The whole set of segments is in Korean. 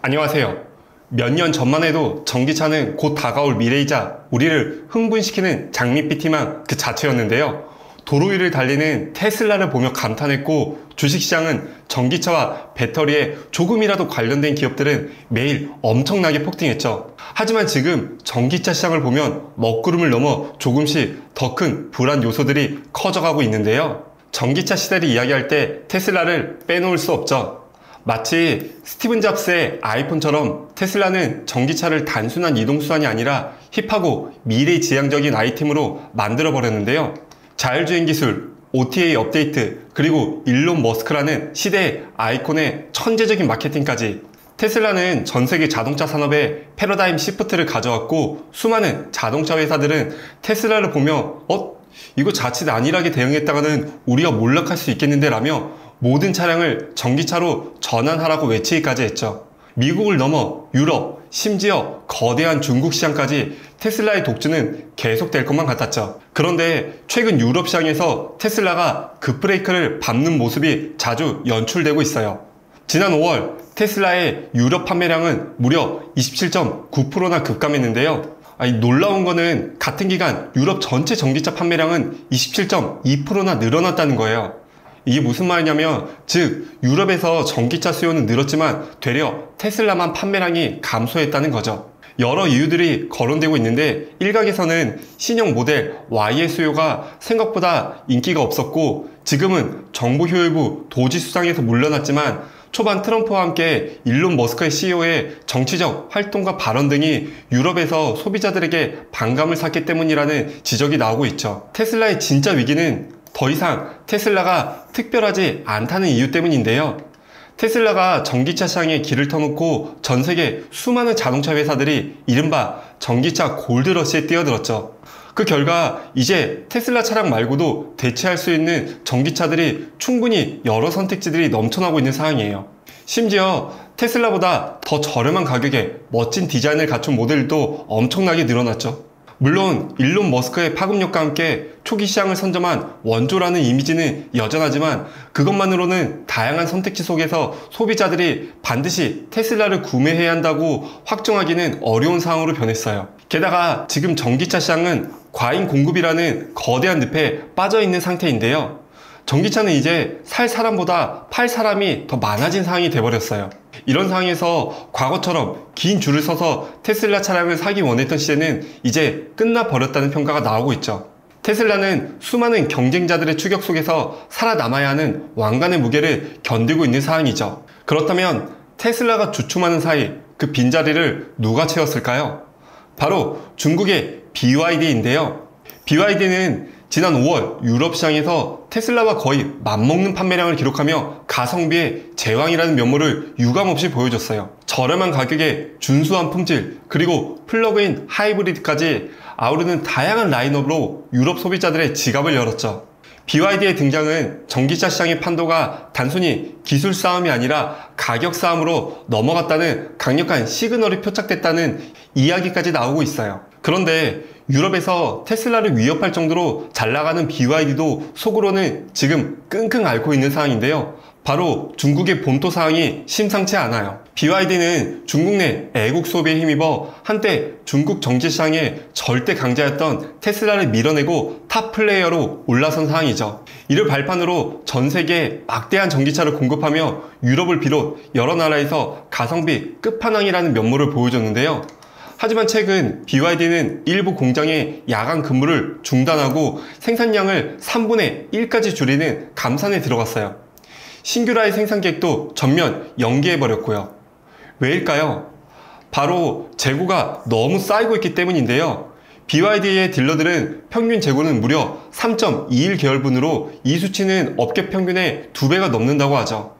안녕하세요. 몇 년 전만 해도 전기차는 곧 다가올 미래이자 우리를 흥분시키는 장밋빛 희망 그 자체였는데요. 도로 위를 달리는 테슬라를 보며 감탄했고, 주식시장은 전기차와 배터리에 조금이라도 관련된 기업들은 매일 엄청나게 폭등했죠. 하지만 지금 전기차 시장을 보면 먹구름을 넘어 조금씩 더 큰 불안 요소들이 커져가고 있는데요. 전기차 시대를 이야기할 때 테슬라를 빼놓을 수 없죠. 마치 스티븐 잡스의 아이폰처럼 테슬라는 전기차를 단순한 이동수단이 아니라 힙하고 미래지향적인 아이템으로 만들어버렸는데요. 자율주행 기술, OTA 업데이트, 그리고 일론 머스크라는 시대의 아이콘의 천재적인 마케팅까지, 테슬라는 전세계 자동차 산업에 패러다임 시프트를 가져왔고, 수많은 자동차 회사들은 테슬라를 보며 이거 자칫 안일하게 대응했다가는 우리가 몰락할 수 있겠는데 라며 모든 차량을 전기차로 전환하라고 외치기까지 했죠. 미국을 넘어 유럽, 심지어 거대한 중국 시장까지 테슬라의 독주는 계속될 것만 같았죠. 그런데 최근 유럽 시장에서 테슬라가 급브레이크를 밟는 모습이 자주 연출되고 있어요. 지난 5월 테슬라의 유럽 판매량은 무려 27.9%나 급감했는데요. 놀라운 거는 같은 기간 유럽 전체 전기차 판매량은 27.2%나 늘어났다는 거예요. 이게 무슨 말이냐면, 즉 유럽에서 전기차 수요는 늘었지만 되려 테슬라만 판매량이 감소했다는 거죠. 여러 이유들이 거론되고 있는데, 일각에서는 신형 모델 Y의 수요가 생각보다 인기가 없었고, 지금은 정부 효율부 도지 수상에서 물러났지만 초반 트럼프와 함께 일론 머스크의 CEO의 정치적 활동과 발언 등이 유럽에서 소비자들에게 반감을 샀기 때문이라는 지적이 나오고 있죠. 테슬라의 진짜 위기는 더 이상 테슬라가 특별하지 않다는 이유 때문인데요. 테슬라가 전기차 시장에 길을 터놓고 전 세계 수많은 자동차 회사들이 이른바 전기차 골드러시에 뛰어들었죠. 그 결과 이제 테슬라 차량 말고도 대체할 수 있는 전기차들이 충분히 여러 선택지들이 넘쳐나고 있는 상황이에요. 심지어 테슬라보다 더 저렴한 가격에 멋진 디자인을 갖춘 모델도 엄청나게 늘어났죠. 물론 일론 머스크의 파급력과 함께 초기 시장을 선점한 원조라는 이미지는 여전하지만, 그것만으로는 다양한 선택지 속에서 소비자들이 반드시 테슬라를 구매해야 한다고 확정하기는 어려운 상황으로 변했어요. 게다가 지금 전기차 시장은 과잉 공급이라는 거대한 늪에 빠져있는 상태인데요. 전기차는 이제 살 사람보다 팔 사람이 더 많아진 상황이 돼버렸어요. 이런 상황에서 과거처럼 긴 줄을 서서 테슬라 차량을 사기 원했던 시대는 이제 끝나버렸다는 평가가 나오고 있죠. 테슬라는 수많은 경쟁자들의 추격 속에서 살아남아야 하는 왕관의 무게를 견디고 있는 상황이죠. 그렇다면 테슬라가 주춤하는 사이 그 빈자리를 누가 채웠을까요? 바로 중국의 BYD인데요. BYD는 지난 5월 유럽 시장에서 테슬라와 거의 맞먹는 판매량을 기록하며 가성비의 제왕이라는 면모를 유감없이 보여줬어요. 저렴한 가격에 준수한 품질, 그리고 플러그인 하이브리드까지 아우르는 다양한 라인업으로 유럽 소비자들의 지갑을 열었죠. BYD의 등장은 전기차 시장의 판도가 단순히 기술 싸움이 아니라 가격 싸움으로 넘어갔다는 강력한 시그널이 표착됐다는 이야기까지 나오고 있어요. 그런데 유럽에서 테슬라를 위협할 정도로 잘 나가는 BYD도 속으로는 지금 끙끙 앓고 있는 상황인데요. 바로 중국의 본토 상황이 심상치 않아요. BYD는 중국 내 애국 소비에 힘입어 한때 중국 정치시장의 절대 강자였던 테슬라를 밀어내고 탑 플레이어로 올라선 상황이죠. 이를 발판으로 전 세계에 막대한 전기차를 공급하며 유럽을 비롯 여러 나라에서 가성비 끝판왕이라는 면모를 보여줬는데요. 하지만 최근 BYD는 일부 공장의 야간 근무를 중단하고 생산량을 3분의 1까지 줄이는 감산에 들어갔어요. 신규라의 생산 계획도 전면 연기해버렸고요. 왜일까요? 바로 재고가 너무 쌓이고 있기 때문인데요. BYD의 딜러들은 평균 재고는 무려 3.21 개월분으로 이 수치는 업계 평균의 2배가 넘는다고 하죠.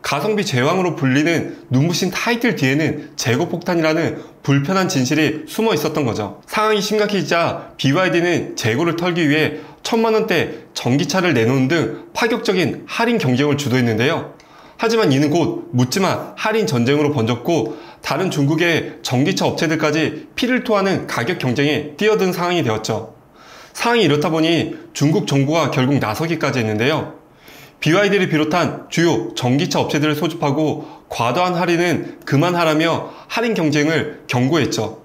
가성비 제왕으로 불리는 눈부신 타이틀 뒤에는 재고 폭탄이라는 불편한 진실이 숨어 있었던 거죠. 상황이 심각해지자 BYD는 재고를 털기 위해 1000만원대 전기차를 내놓는 등 파격적인 할인 경쟁을 주도했는데요. 하지만 이는 곧 묻지마 할인 전쟁으로 번졌고, 다른 중국의 전기차 업체들까지 피를 토하는 가격 경쟁에 뛰어든 상황이 되었죠. 상황이 이렇다 보니 중국 정부가 결국 나서기까지 했는데요. BYD를 비롯한 주요 전기차 업체들을 소집하고 과도한 할인은 그만하라며 할인 경쟁을 경고했죠.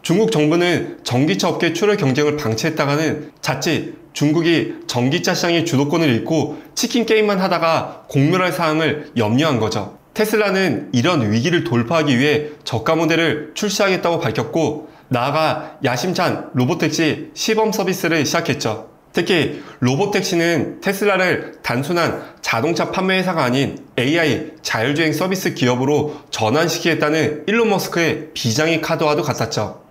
중국 정부는 전기차 업계 출혈 경쟁을 방치했다가는 자칫 중국이 전기차 시장의 주도권을 잃고 치킨 게임만 하다가 공멸할 사항을 염려한 거죠. 테슬라는 이런 위기를 돌파하기 위해 저가 모델을 출시하겠다고 밝혔고, 나아가 야심찬 로보택시 시범 서비스를 시작했죠. 특히 로보택시는 테슬라를 단순한 자동차 판매 회사가 아닌 AI 자율주행 서비스 기업으로 전환시키겠다는 일론 머스크의 비장의 카드와도 같았죠.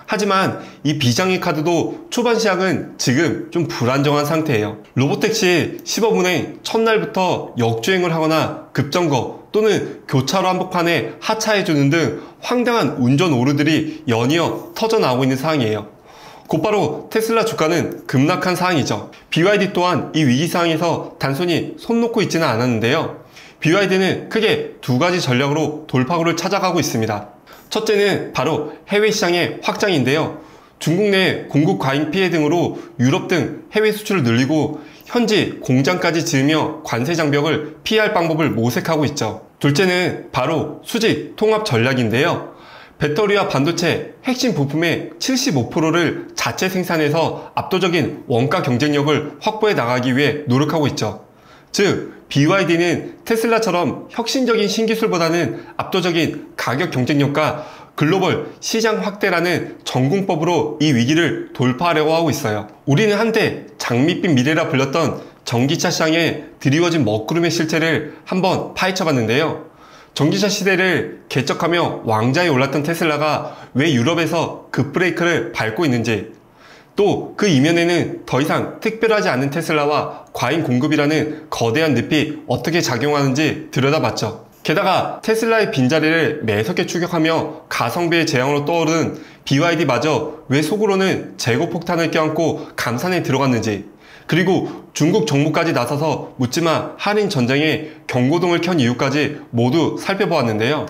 하지만 이 비장의 카드도 초반 시작은 지금 좀 불안정한 상태예요. 로보택시 시범운행 첫날부터 역주행을 하거나 급정거 또는 교차로 한복판에 하차해주는 등 황당한 운전 오류들이 연이어 터져나오고 있는 상황이에요. 곧바로 테슬라 주가는 급락한 상황이죠. BYD 또한 이 위기 상황에서 단순히 손 놓고 있지는 않았는데요. BYD는 크게 두 가지 전략으로 돌파구를 찾아가고 있습니다. 첫째는 바로 해외 시장의 확장인데요. 중국 내 공급 과잉 피해 등으로 유럽 등 해외 수출을 늘리고 현지 공장까지 지으며 관세 장벽을 피할 방법을 모색하고 있죠. 둘째는 바로 수직 통합 전략인데요. 배터리와 반도체 핵심 부품의 75%를 자체 생산해서 압도적인 원가 경쟁력을 확보해 나가기 위해 노력하고 있죠. 즉, BYD는 테슬라처럼 혁신적인 신기술보다는 압도적인 가격 경쟁력과 글로벌 시장 확대라는 전공법으로 이 위기를 돌파하려고 하고 있어요. 우리는 한때 장밋빛 미래라 불렸던 전기차 시장에 드리워진 먹구름의 실체를 한번 파헤쳐봤는데요. 전기차 시대를 개척하며 왕좌에 올랐던 테슬라가 왜 유럽에서 급브레이크를 밟고 있는지, 또 그 이면에는 더 이상 특별하지 않은 테슬라와 과잉 공급이라는 거대한 늪이 어떻게 작용하는지 들여다봤죠. 게다가 테슬라의 빈자리를 매섭게 추격하며 가성비의 재앙으로 떠오른 BYD마저 왜 속으로는 재고폭탄을 껴안고 감산에 들어갔는지, 그리고 중국 정부까지 나서서 묻지마 할인 전쟁에 경고등을 켠 이유까지 모두 살펴보았는데요.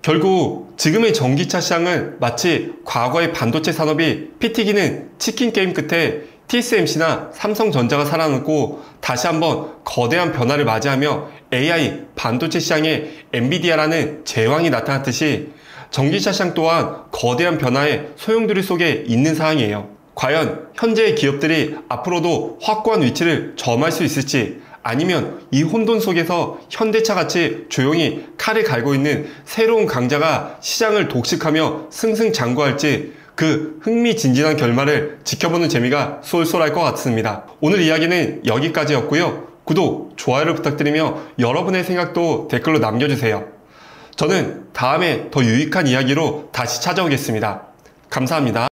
결국 지금의 전기차 시장은 마치 과거의 반도체 산업이 피 튀기는 치킨 게임 끝에 TSMC나 삼성전자가 살아남고 다시 한번 거대한 변화를 맞이하며 AI 반도체 시장에 엔비디아라는 제왕이 나타났듯이 전기차 시장 또한 거대한 변화의 소용돌이 속에 있는 상황이에요. 과연 현재의 기업들이 앞으로도 확고한 위치를 점할 수 있을지, 아니면 이 혼돈 속에서 현대차같이 조용히 칼을 갈고 있는 새로운 강자가 시장을 독식하며 승승장구할지, 그 흥미진진한 결말을 지켜보는 재미가 쏠쏠할 것 같습니다. 오늘 이야기는 여기까지였고요. 구독, 좋아요를 부탁드리며 여러분의 생각도 댓글로 남겨주세요. 저는 다음에 더 유익한 이야기로 다시 찾아오겠습니다. 감사합니다.